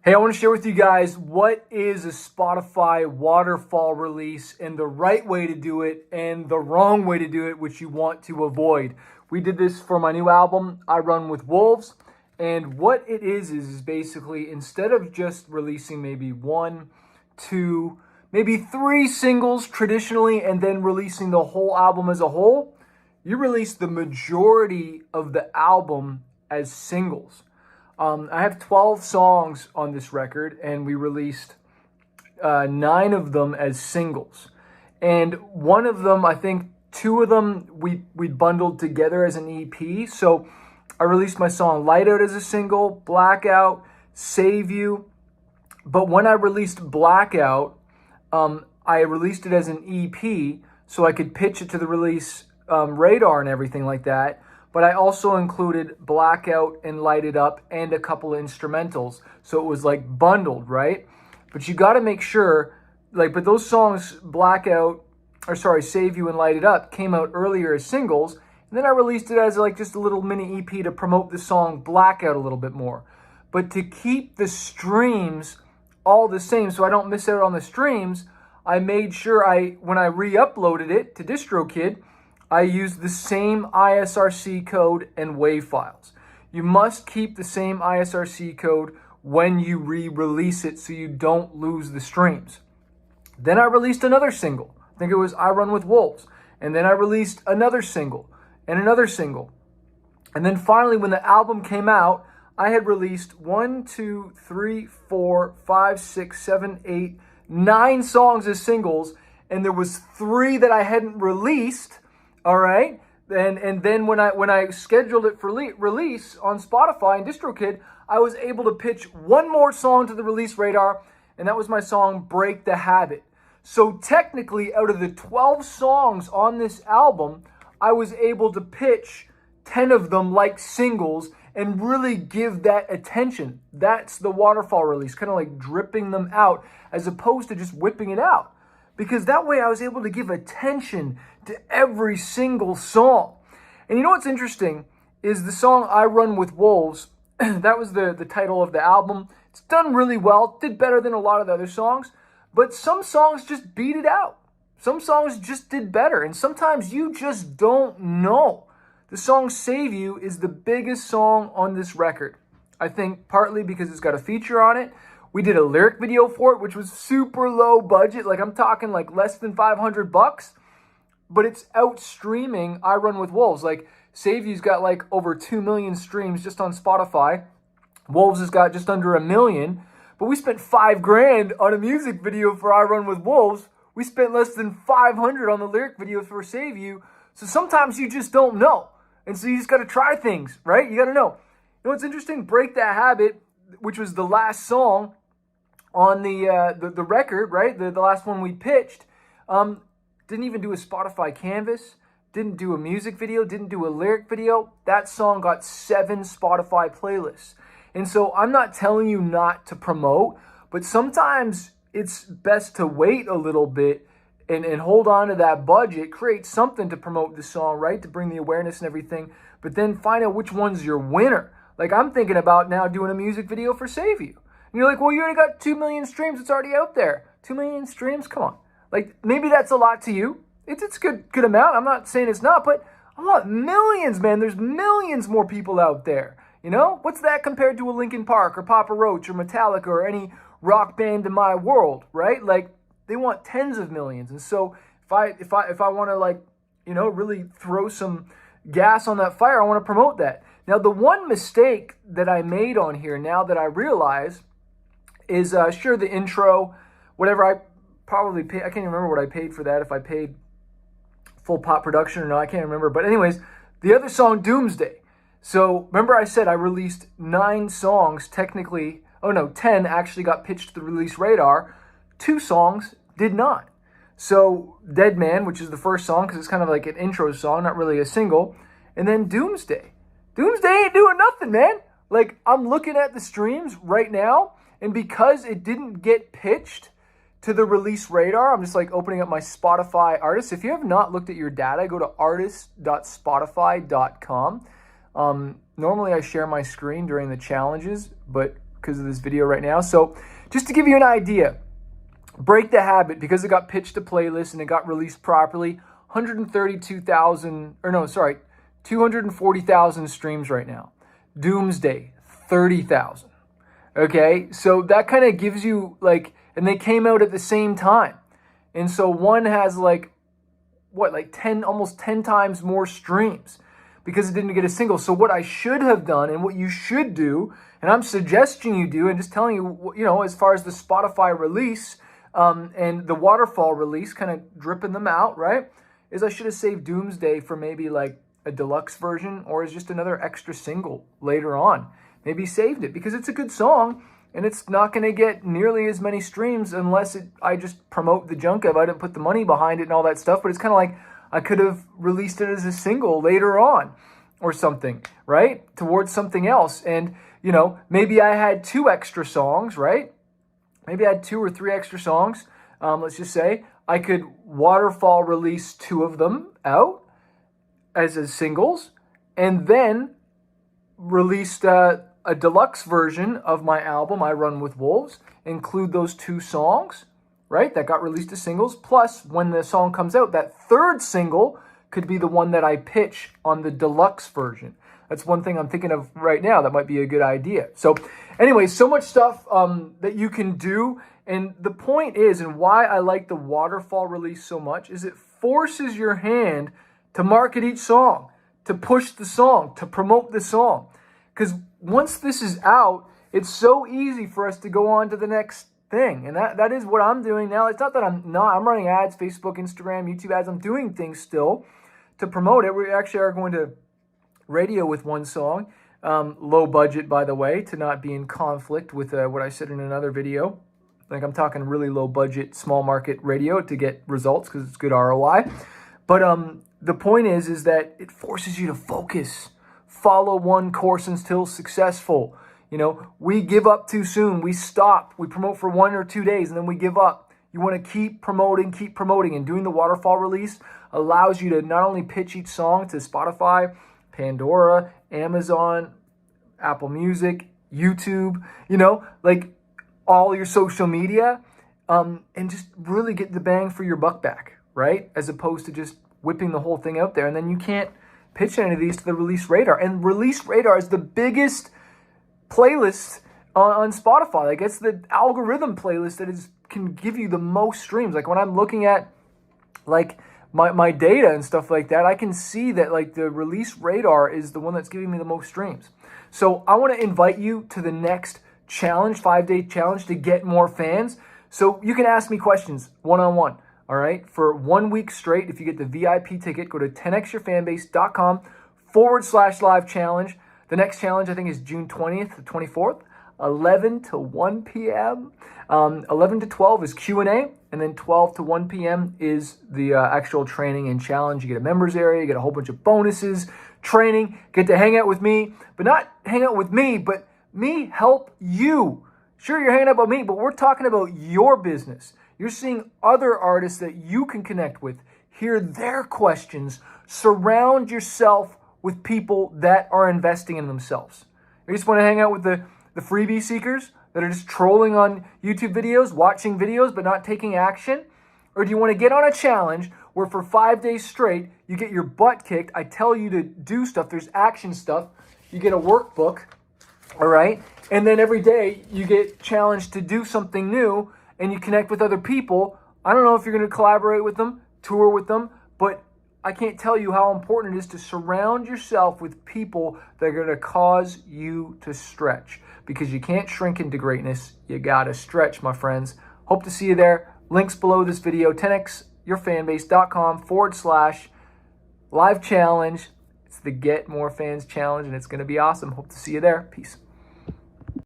Hey, I want to share with you guys what is a Spotify waterfall release and the right way to do it and the wrong way to do it, which you want to avoid. We did this for my new album, I Run With Wolves. And what it is basically instead of just releasing maybe one, two, maybe three singles traditionally and then releasing the whole album as a whole, you release the majority of the album as singles. I have 12 songs on this record, and we released 9 of them as singles. And one of them, I think 2 of them, we bundled together as an EP. So I released my song Light Out as a single, Blackout, Save You. But when I released Blackout, I released it as an EP so I could pitch it to the release radar and everything like that. But I also included Blackout and Light It Up and a couple of instrumentals. So it was like bundled, right? But you got to make sure, but those songs, Save You and Light It Up, came out earlier as singles. And then I released it as just a little mini EP to promote the song Blackout a little bit more. But to keep the streams all the same so I don't miss out on the streams, I made sure when I re-uploaded it to DistroKid, I used the same ISRC code and WAV files. You must keep the same ISRC code when you re-release it so you don't lose the streams. Then I released another single. I think it was I Run With Wolves. And then I released another single and another single. And then finally, when the album came out, I had released 1, 2, 3, 4, 5, 6, 7, 8, 9 songs as singles. And there was 3 that I hadn't released. All right, and then when I scheduled it for release on Spotify and DistroKid, I was able to pitch one more song to the release radar, and that was my song Break the Habit. So technically, out of the 12 songs on this album, I was able to pitch 10 of them like singles and really give that attention. That's the waterfall release, kind of like dripping them out as opposed to just whipping it out. Because that way I was able to give attention to every single song. And you know what's interesting is the song I Run With Wolves, that was the title of the album. It's done really well, did better than a lot of the other songs, but some songs just beat it out. Some songs just did better, and sometimes you just don't know. The song Save You is the biggest song on this record. I think partly because it's got a feature on it. We did a lyric video for it, which was super low budget. I'm talking less than $500, but it's outstreaming I Run With Wolves. Save You's got over 2 million streams just on Spotify. Wolves has got just under 1 million, but we spent $5,000 on a music video for I Run With Wolves. We spent less than 500 on the lyric video for Save You. So sometimes you just don't know. And so you just got to try things, right? You got to know. You know what's interesting? Break That Habit, which was the last song on the record, right? The last one we pitched, didn't even do a Spotify canvas, didn't do a music video, didn't do a lyric video. That song got 7 Spotify playlists. And so I'm not telling you not to promote, but sometimes it's best to wait a little bit and hold on to that budget, create something to promote the song, right? To bring the awareness and everything, but then find out which one's your winner. I'm thinking about now doing a music video for Save You. And you're like, well, you already got 2 million streams. It's already out there. 2 million streams? Come on. Maybe that's a lot to you. It's a good amount. I'm not saying it's not, but I want millions, man. There's millions more people out there. You know? What's that compared to a Linkin Park or Papa Roach or Metallica or any rock band in my world, right? They want tens of millions. And so if I want to really throw some gas on that fire, I want to promote that. Now, the one mistake that I made on here now that I realize is sure the intro, whatever I probably paid. I can't even remember what I paid for that, if I paid full pot production or not. I can't remember. But anyways, the other song, Doomsday. So remember I said I released 9 songs technically. 10 actually got pitched to the release radar. 2 songs did not. So Dead Man, which is the first song because it's kind of like an intro song, not really a single. And then Doomsday. Doomsday ain't doing nothing, man. I'm looking at the streams right now, and because it didn't get pitched to the release radar, I'm just opening up my Spotify artists. If you have not looked at your data, go to artists.spotify.com. Normally I share my screen during the challenges, but because of this video right now. So just to give you an idea, Break the Habit, because it got pitched to playlist and it got released properly, 240,000 streams right now. Doomsday, 30,000. Okay, so that kind of gives you like, and they came out at the same time. And so one has like 10, almost 10 times more streams because it didn't get a single. So what I should have done and what you should do, and I'm suggesting you do, and just telling you, as far as the Spotify release and the Waterfall release, kind of dripping them out, right, is I should have saved Doomsday for maybe like a deluxe version or as just another extra single later on. Maybe saved it because it's a good song and it's not going to get nearly as many streams unless I just promote the junk of it. I didn't put the money behind it and all that stuff, but it's kind of like I could have released it as a single later on or something, right? Towards something else. And, maybe I had 2 extra songs, right? Maybe I had 2 or 3 extra songs. Let's just say I could Waterfall release 2 of them out as singles and then released a deluxe version of my album, I Run With Wolves, include those 2 songs, right? That got released as singles. Plus, when the song comes out, that 3rd single could be the one that I pitch on the deluxe version. That's one thing I'm thinking of right now. That might be a good idea. So anyway, so much stuff that you can do. And the point is, and why I like the Waterfall release so much, is it forces your hand to market each song, to push the song, to promote the song. Because once this is out, it's so easy for us to go on to the next thing. And that is what I'm doing now. It's not that I'm running ads, Facebook, Instagram, YouTube ads. I'm doing things still to promote it. We actually are going to radio with one song. Low budget, by the way, to not be in conflict with what I said in another video. Like I'm talking really low budget, small market radio to get results because it's good ROI. But the point is that it forces you to focus. Follow one course until successful. We give up too soon. We stop. We promote for 1 or 2 days and then we give up. You want to keep promoting. And doing the Waterfall release allows you to not only pitch each song to Spotify, Pandora, Amazon, Apple Music, YouTube, like all your social media, and just really get the bang for your buck back, right? As opposed to just whipping the whole thing out there. And then you can't pitch any of these to the Release Radar. And Release Radar is the biggest playlist on Spotify. Like it's the algorithm playlist that can give you the most streams. Like when I'm looking at like my data and stuff like that, I can see that like the Release Radar is the one that's giving me the most streams. So I want to invite you to the next challenge, 5-day challenge to get more fans. So you can ask me questions one-on-one, all right? For 1 week straight, if you get the VIP ticket, go to 10xyourfanbase.com/live challenge. The next challenge I think is June 20th to 24th, 11 to 1 p.m. 11 to 12 is Q&A, and then 12 to 1 p.m. is the actual training and challenge. You get a members area, you get a whole bunch of bonuses, training, get to hang out with me, but not hang out with me, but me help you. Sure, you're hanging out with me, but we're talking about your business. You're seeing other artists that you can connect with, hear their questions, surround yourself with people that are investing in themselves. You just want to hang out with the freebie seekers that are just trolling on YouTube videos, watching videos, but not taking action? Or do you want to get on a challenge where for 5 days straight, you get your butt kicked, I tell you to do stuff, there's action stuff, you get a workbook, all right? And then every day you get challenged to do something new and you connect with other people. I don't know if you're going to collaborate with them, tour with them, but I can't tell you how important it is to surround yourself with people that are going to cause you to stretch, because you can't shrink into greatness. You got to stretch, my friends. Hope to see you there. Links below this video, 10xyourfanbase.com/live challenge. It's the Get More Fans Challenge, and it's going to be awesome. Hope to see you there. Peace.